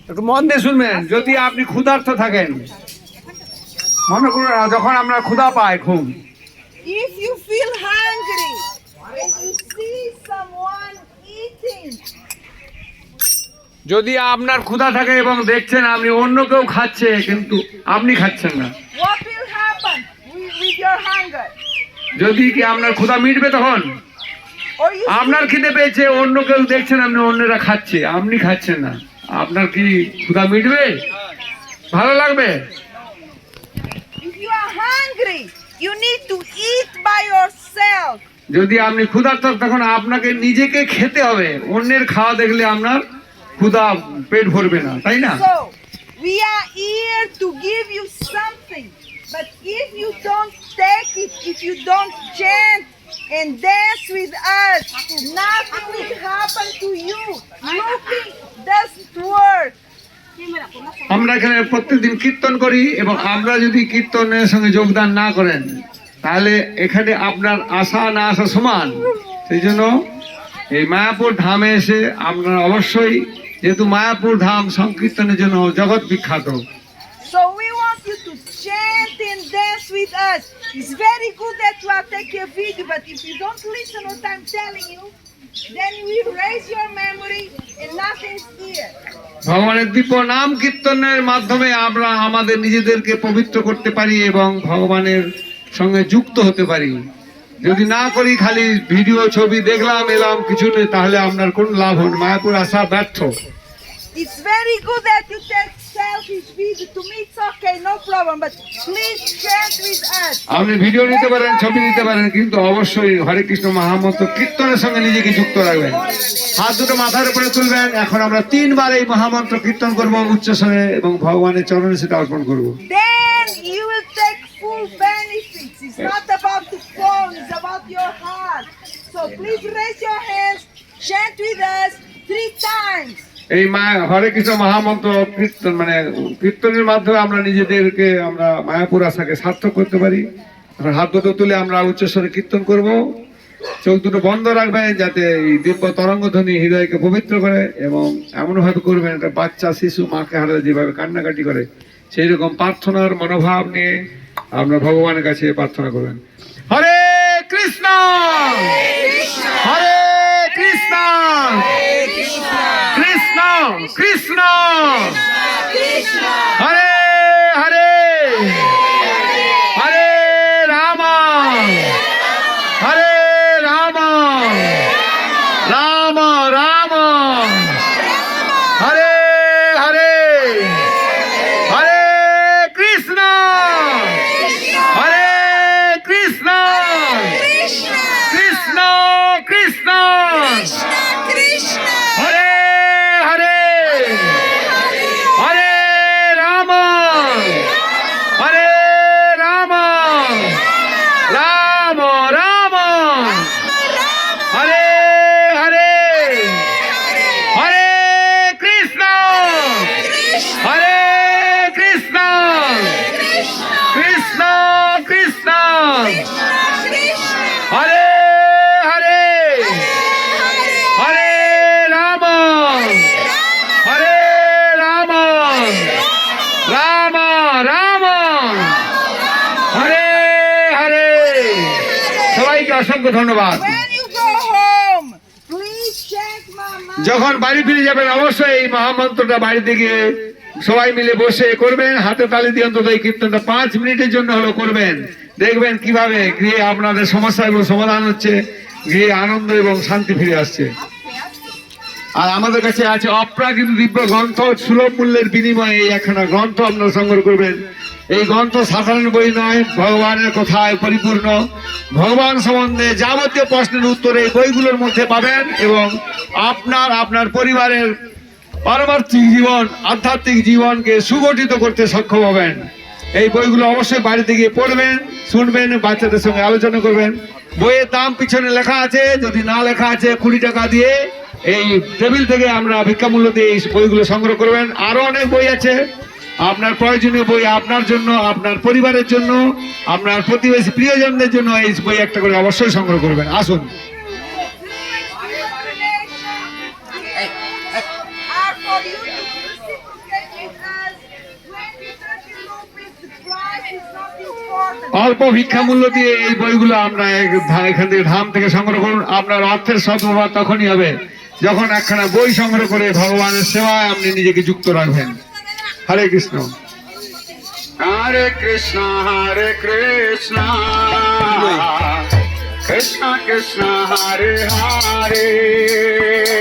একটু মন দিয়ে শুনবেন। যদি আপনি ক্ষুধার্ত থাকেন, মনে করুন যখন আমরা ক্ষুধা পাই খুব, If you feel hungry and you see someone eating, যদি আপনার ক্ষুধা থাকে এবং দেখছেন আপনি অন্য কেউ খাচ্ছে কিন্তু আপনি খাচ্ছেন না, what will happen with your hunger? যদি কি আপনার ক্ষুধা মিটবে তখন? Or you আপনার খিদে পেয়েছে, অন্য কেউ দেখছেন আপনি অন্যরা খাচ্ছে, আপনি খাচ্ছেন না, আপনার কি ক্ষুধা মিটবে? ভালো লাগবে? if you are hungry, you need to eat by yourself. যদি আপনি ক্ষুধার্ত তখন আপনাকে নিজেকে খেতে হবে, অন্যের খাওয়া দেখলে আপনার ক্ষুধা পেট ভরবে না, তাই না? So, we are here to give you something. But if you don't take it, if you don't chant and dance with us, nothing will happen to you. Looking doesn't work. আমরা এখানে প্রত্যেকদিন কীর্তন করি এবং আমরা যদি কীর্তনের সঙ্গে যোগদান না করেন তাহলে এখানে আপনার আসা না আসা সমান। সেই জন্য এই মায়াপুর ধামে এসে আপনারা অবশ্যই, যেহেতু মায়াপুর ধাম সংকীর্তনের জন্য জগৎ বিখ্যাত, So we want you to chant and dance with us. It's very good that you are taking a video, but if you don't listen what I'm telling you, then we erase your memory and nothing's here. ভগবানের দিব্য নাম কীর্তনের মাধ্যমে আমরা আমাদের নিজেদেরকে পবিত্র করতে পারি এবং ভগবানের সঙ্গে যুক্ত হতে পারি। যদি না করি, খালি ভিডিও ছবি দেখলাম এলাম কিছু নেই, তাহলে আপনার কোন লাভ হবে? মায়াপুর আসা ব্যর্থ। It's very good that you take selfies video. To me it's okay, no problem, but please chant with us. আপনি ভিডিও নিতে পারেন, ছবি নিতে পারেন, কিন্তু অবশ্যই হরে কৃষ্ণ মহামন্ত্র কীর্তনের সঙ্গে নিজেকে যুক্ত রাখবেন। হাত দুটো মাথার উপরে তুলবেন। এখন আমরা 3 বার এই মহামন্ত্র কীর্তন করবো উচ্চস্বরে এবং ভগবানের চরণে সেটা অর্পণ করবো। Then you will take full benefits. It's not about the phone, it's about your heart. So please raise your hands, chant with us 3 times. এই হরে কৃষ্ণ মহামন্ত্র কীর্তন মানে কীর্তনের মাধ্যমে আমরা নিজেদেরকে আমরা মায়াপুর আশাকে সার্থক করতে পারি। এখন হাত দুটো তুলে আমরা উচ্চস্বরে কীর্তন করব। চোখ দুটো বন্ধ রাখবেন যাতে এই দিব্য তরঙ্গধ্বনি হৃদয়কে পবিত্র করে, এবং এমনভাবে করবেন একটা বাচ্চা শিশু মাকে হারালে যেভাবে কান্নাকাটি করে সেই রকম প্রার্থনার মনোভাব নিয়ে আমরা ভগবানের কাছে প্রার্থনা করবেন। হরে কৃষ্ণ হরে কৃষ্ণ কৃষ্ণ কৃষ্ণ হরে হরে হরে রাম হরে রাম রাম রাম হরে হরে হরে কৃষ্ণ হরে কৃষ্ণ কৃষ্ণ কৃষ্ণ হরে হরে হরে রাম হরে রাম রাম রাম হরে হরে হরে কৃষ্ণ হরে কৃষ্ণ কৃষ্ণ কৃষ্ণ হরে হরে হরে রাম হরে রাম রাম রাম হরে হরে। সবাইকে অসংখ্য ধন্যবাদ। When you go home, please chant Mama. যখন বাড়ি ফিরে যাবেন অবশ্যই এই মহামন্ত্রটা বাড়িতে গিয়ে সবাই মিলে বসে করবেন। হাতে তালি দিয়ে অন্তত এই কীর্তনটা 5 মিনিটের জন্য হলো করবেন। দেখবেন কিভাবে গৃহে আপনাদের সমস্যাগুলো সমাধান হচ্ছে, গৃহে আনন্দ এবং শান্তি ফিরে আসছে। আর আমাদের কাছে আছে অপ্রাকৃত দিব্য গ্রন্থ, সুলভ মূল্যের বিনিময়ে এই একখানা গ্রন্থ আপনারা সংগ্রহ করবেন। এই গ্রন্থ সাধারণ বই নয়, ভগবানের কথায় পরিপূর্ণ। ভগবান সম্বন্ধে যাবতীয় প্রশ্নের উত্তর এই বইগুলোর মধ্যে পাবেন এবং আপনার পরিবারের পারমার্থিক জীবন, আধ্যাত্মিক জীবনকে সুগঠিত করতে সক্ষম হবেন। এই বইগুলো অবশ্যই বাড়িতে গিয়ে পড়বেন, শুনবেন, বাচ্চাদের সঙ্গে আলোচনা করবেন। বইয়ের দাম পিছনে লেখা আছে, যদি না লেখা আছে 20 টাকা দিয়ে এই টেবিল থেকে আমরা ভিক্ষামূল্য দিয়ে এই বইগুলো সংগ্রহ করবেন। আরো অনেক বই আছে, আপনার প্রয়োজনীয় বই আপনার জন্য, আপনার পরিবারের জন্য, আপনার প্রতিবেশী প্রিয়জনদের জন্য এই বই একটা করে অবশ্যই সংগ্রহ করবেন। আসুন। Are for you to অল্প ভিক্ষা মূল্য দিয়ে এই বইগুলো আমরা এখান থেকে ধাম থেকে সংগ্রহ করুন। আপনার অর্থের সদ্ব্যবহার তখনই হবে যখন একখানা বই সংগ্রহ করে ভগবানের সেবায় আপনি নিজেকে যুক্ত রাখবেন। হরে Krishna. Hare Krishna, Krishna Krishna, Hare Hare.